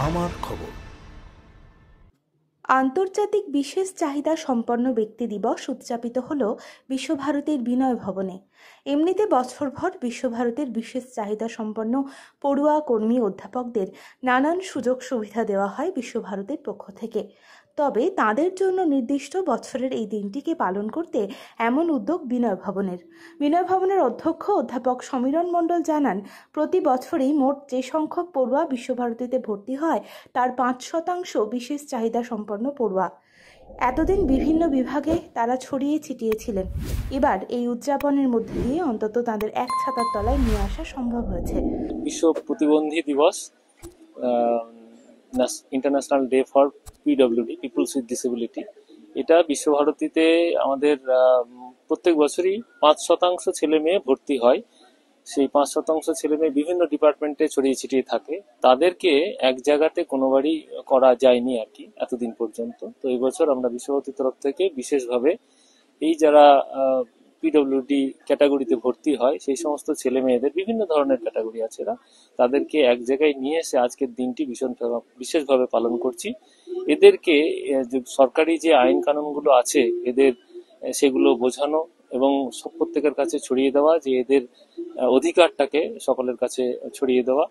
আমার খবর। আন্তর্জাতিক বিশেষ চাহিদা সম্পন্ন ব্যক্তি দিবস উদযাপিত হল বিশ্বভারতীর বিনয় ভবনে। এমনিতে বছরভর বিশ্বভারতীর বিশেষ চাহিদা সম্পন্ন পড়ুয়া কর্মী অধ্যাপকদের নানান সুযোগ সুবিধা দেওয়া হয় বিশ্বভারতীর পক্ষ থেকে। তবে তাদের জন্য নির্দিষ্ট বছরের এই দিনটিকে পালন করতে এমন উদ্যোগ বিনয় ভবনের অধ্যক্ষ অধ্যাপক সমীরণ মণ্ডল জানান, প্রতি বছরই মোট যে সংখ্যক পড়ুয়া বিশ্বভারতীতে ভর্তি হয় তার ৫% বিশেষ চাহিদা সম্পন্ন পড়ুয়া। এতদিন বিভিন্ন বিভাগে তারা ছড়িয়ে ছিটিয়ে ছিলেন। এবার এই উদযাপনের মধ্যে দিয়ে অন্তত তাদের এক ছাতার তলায় নিয়ে আসা সম্ভব হয়েছে। বিশ্ব প্রতিবন্ধী দিবস, international day for PWD, peoples with disability, এটা বিশ্বভারতীতে আমাদের প্রত্যেক বছরই ৫% ছেলে মেয়ে ভর্তি হয়। সেই ৫% ছেলে মেয়ে বিভিন্ন ডিপার্টমেন্টে ছড়িয়ে ছিটিয়ে থাকে। তাদেরকে এক জায়গাতে কোনোবারই করা যায়নি আর কি এতদিন পর্যন্ত। তো এই বছর আমরা বিশ্বভারতীর তরফ থেকে বিশেষভাবে এই যারা পিডব্লিউডি ক্যাটাগরিতে ভর্তি হয় সেই সমস্ত ছেলে মেয়েদের, বিভিন্ন ধরনের ক্যাটাগরি আছে, তাদেরকে এক জায়গায় নিয়ে এসে আজকের দিনটি বিশেষভাবে পালন করছি। এদেরকে সরকারি যে আইন কানুনগুলো আছে এদের সেগুলো বোঝানো এবং প্রত্যেকের কাছে ছড়িয়ে দেওয়া, যে এদের অধিকারটাকে সকলের কাছে ছড়িয়ে দেওয়া,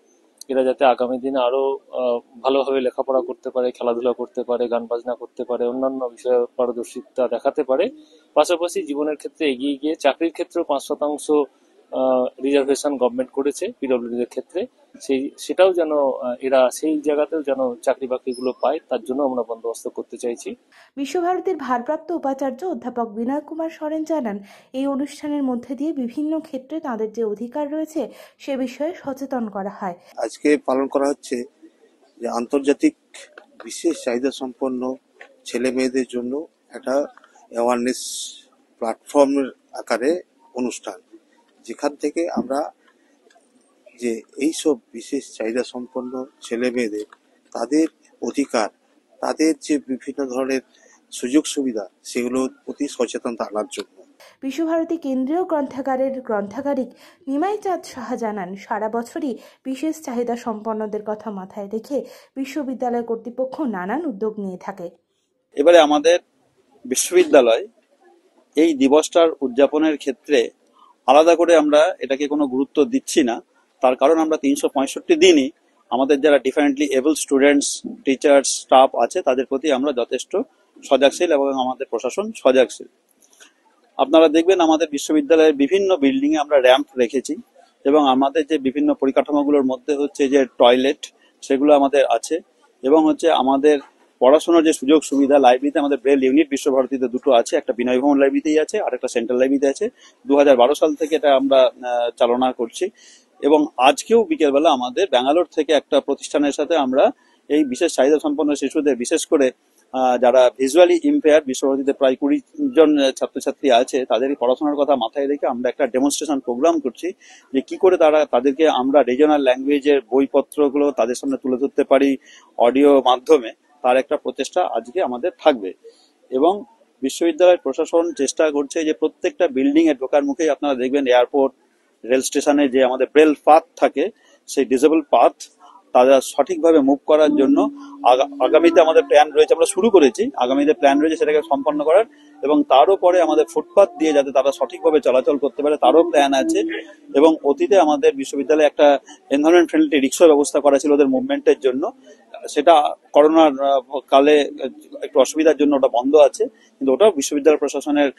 এরা যাতে আগামী দিনে আরো ভালোভাবে লেখাপড়া করতে পারে, খেলাধুলা করতে পারে, গান বাজনা করতে পারে, অন্যান্য বিষয়ে পারদর্শিতা দেখাতে পারে। পাশাপাশি জীবনের ক্ষেত্রে এগিয়ে গিয়ে চাকরির ক্ষেত্রেও ৫% রিজার্ভেশন গভর্নমেন্ট করেছে পিডব্লিউডিদের ক্ষেত্রে, সেটাও যেন এরা সেই জায়গাতেও যেন চাকরি বাকরিগুলো পায়, তার জন্য আমরা বন্দোবস্ত করতে চাইছি। বিশ্বভারতীর ভারপ্রাপ্ত উপাচার্য অধ্যাপক বিনয় কুমার সরেন জানান, এই অনুষ্ঠানের মধ্যে দিয়ে বিভিন্ন ক্ষেত্রে তাদের যে অধিকার রয়েছে সে বিষয়ে সচেতন করা হয়। আজকে পালন করা হচ্ছে যে আন্তর্জাতিক বিশেষ চাহিদা সম্পন্ন ছেলে মেয়েদের জন্য একটা অ্যাওয়ারনেস প্ল্যাটফর্মের আকারে অনুষ্ঠান, যেখান থেকে আমরা যে এইসব বিশেষ চাহিদা সম্পন্ন ছেলে মেয়েদের তাদের অধিকার, তাদের যে বিভিন্ন ধরনের সুযোগ সুবিধা, সেগুলোর প্রতি সচেতনতা আনার জন্য। বিশ্বভারতী কেন্দ্রীয় গ্রন্থাগারের গ্রন্থাগারিক নিমাই চাঁদ সাহা জানান, সারা বছরই বিশেষ চাহিদা সম্পন্নদের কথা মাথায় রেখে বিশ্ববিদ্যালয় কর্তৃপক্ষ নানান উদ্যোগ নিয়ে থাকে। এবারে আমাদের বিশ্ববিদ্যালয় এই দিবসটার উদযাপনের ক্ষেত্রে আলাদা করে আমরা এটাকে কোনো গুরুত্ব দিচ্ছি না। তার কারণ আমরা ৩৬৫ দিনই আমাদের যারা differently able students, teachers, staff আছে তাদের প্রতি আমরা যথেষ্ট সজাগশীল এবং আমাদের প্রশাসন সজাগশীল। আপনারা দেখবেন আমাদের বিশ্ববিদ্যালয়ের বিভিন্ন বিল্ডিং এ আমরা র্যাম্প রেখেছি এবং আমাদের যে বিভিন্ন পরিকাঠামোগুলোর মধ্যে হচ্ছে যে টয়লেট, সেগুলো আমাদের আছে এবং হচ্ছে আমাদের পড়াশোনার যে সুযোগ সুবিধা, লাইব্রেরিতে আমাদের ব্রেল ইউনিট বিশ্বভারতীতে দুটো আছে, একটা বিনয় ভবন লাইব্রেরিতেই আছে আর একটা সেন্ট্রাল লাইব্রেরিতে আছে। ২০১২ সাল থেকে এটা আমরা চালনা করছি এবং আজকেও বিকেলবেলা আমাদের ব্যাঙ্গালোর থেকে একটা প্রতিষ্ঠানের সাথে আমরা এই বিশেষ চাহিদা সম্পন্ন শিশুদের, বিশেষ করে যারা ভিজুয়ালি ইম্পেয়ার, বিশ্বভারতীতে প্রায় ২০ জন ছাত্রছাত্রী আছে, তাদের পড়াশোনার কথা মাথায় রেখে আমরা একটা ডেমনস্ট্রেশন প্রোগ্রাম করছি যে কি করে তাদেরকে আমরা রিজনাল ল্যাঙ্গুয়েজের বইপত্রগুলো তাদের সামনে তুলে ধরতে পারি অডিও মাধ্যমে। তার একটা প্রচেষ্টা আজকে আমাদের থাকবে এবং বিশ্ববিদ্যালয়ের প্রশাসন চেষ্টা করছে যে প্রত্যেকটা বিল্ডিং এর ঢোকার মুখেই আপনারা দেখবেন এয়ারপোর্ট, রেল স্টেশনে যে আমাদের ব্রেল পাথ থাকে, সেই ডিসেবল পাথ তারা সঠিকভাবে মুভ করার জন্য আগামীতে আমাদের প্ল্যান রয়েছে, আমরা শুরু করেছি, আগামীতে প্ল্যান রয়েছে সেটাকে সম্পন্ন করার এবং তারও পরে আমাদের ফুটপাথ দিয়ে যাতে তারা সঠিকভাবে চলাচল করতে পারে তারও প্ল্যান আছে। এবং অতীতে আমাদের বিশ্ববিদ্যালয়ে একটা এনভায়রনমেন্ট ফ্রেন্ডলি রিক্সা ব্যবস্থা করা ছিল ওদের মুভমেন্টের জন্য, সেটা করোনার কালে একটু অসুবিধার জন্য ওটা বন্ধ আছে, কিন্তু ওটাও বিশ্ববিদ্যালয় প্রশাসনের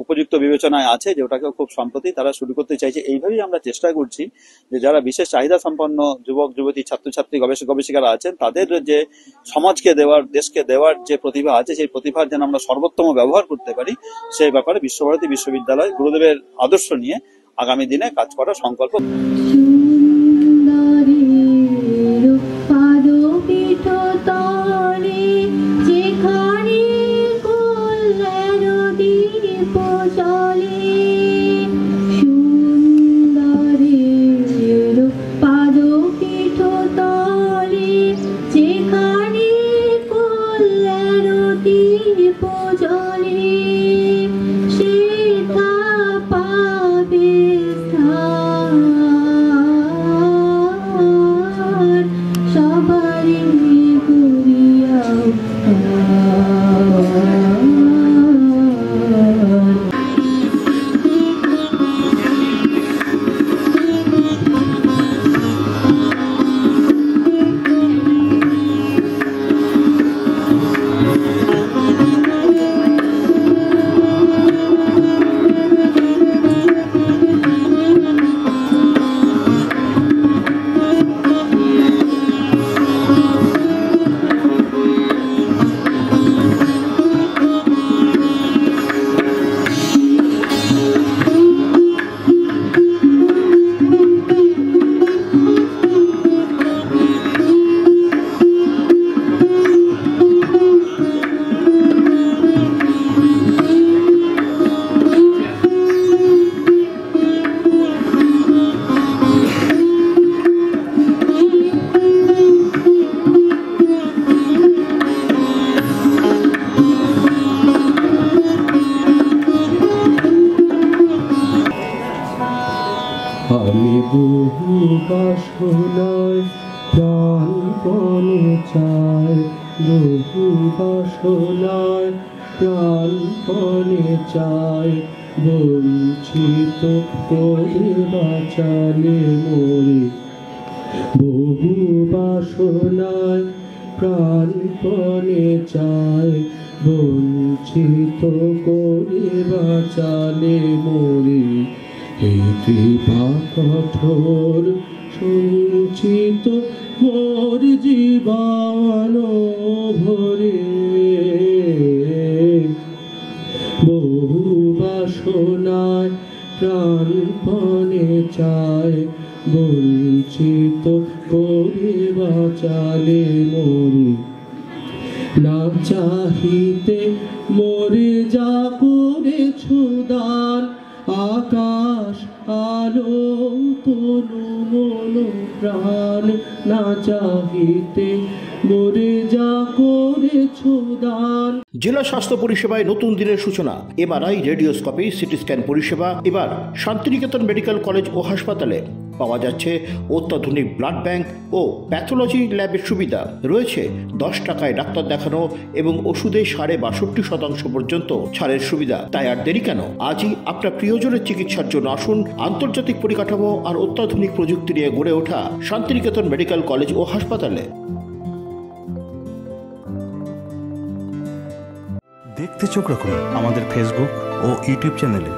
উপযুক্ত বিবেচনায় আছে যে ওটাকেও খুব সম্প্রতি তারা শুরু করতে চাইছে। এইভাবেই আমরা চেষ্টা করছি যে যারা বিশেষ চাহিদা সম্পন্ন যুবক যুবতী, ছাত্রছাত্রী, গবেষক গবেষিকারা আছেন, তাদের যে সমাজকে দেওয়ার, দেশকে দেওয়ার যে প্রতিভা আছে, সেই প্রতিভার যেন আমরা সর্বোত্তম ব্যবহার করতে পারি, সেই ব্যাপারে বিশ্বভারতী বিশ্ববিদ্যালয় গুরুদেবের আদর্শ নিয়ে আগামী দিনে কাজ করার সংকল্প। আমি বহু বাসনায় প্রাণপণে চাই, বহু বাসনায় প্রাণপণে চাই, বঞ্চিত করে বাঁচালে মরি। বহু বাসনায় প্রাণপণে চাই, বঞ্চিত করে বাঁচালে মরি। এই কৃপা কঠোর সঞ্চিত মোর জীবন ভরে। বহু বাসনায় প্রাণপণে চাই, বঞ্চিত করে বাঁচালে মরি। না চাহিতে মরে যা করেছ দান, আকাশ আলো তনু মন প্রাণ। না চাহিতে মরে যা করেছ দান। জেলা স্বাস্থ্য পরিষেবায় নতুন দিনের সূচনা। এমআরআই, রেডিওস্কোপি, সিটি স্ক্যান পরিষেবা এবার শান্তিনিকেতন মেডিকেল কলেজ ও হাসপাতালে। পাওয়া যাচ্ছে অত্যাধুনিক ব্লাড ব্যাংক ও প্যাথোলজি ল্যাবের সুবিধা। রয়েছে 10 টাকায় ডাক্তার দেখানো এবং ওষুধে 62.5% পর্যন্ত ছাড়ের সুবিধা। তাই আর দেরি কেন? আজই আপনার প্রিয়জনের চিকিৎসার জন্য আসুন আন্তর্জাতিক পরিকাঠামো আর অত্যাধুনিক প্রযুক্তি নিয়ে গড়ে ওঠা শান্তিনিকেতন মেডিকেল কলেজ ও হাসপাতালে। দেখতে চোখ রাখুন আমাদের ফেসবুক ও ইউটিউব চ্যানেলে।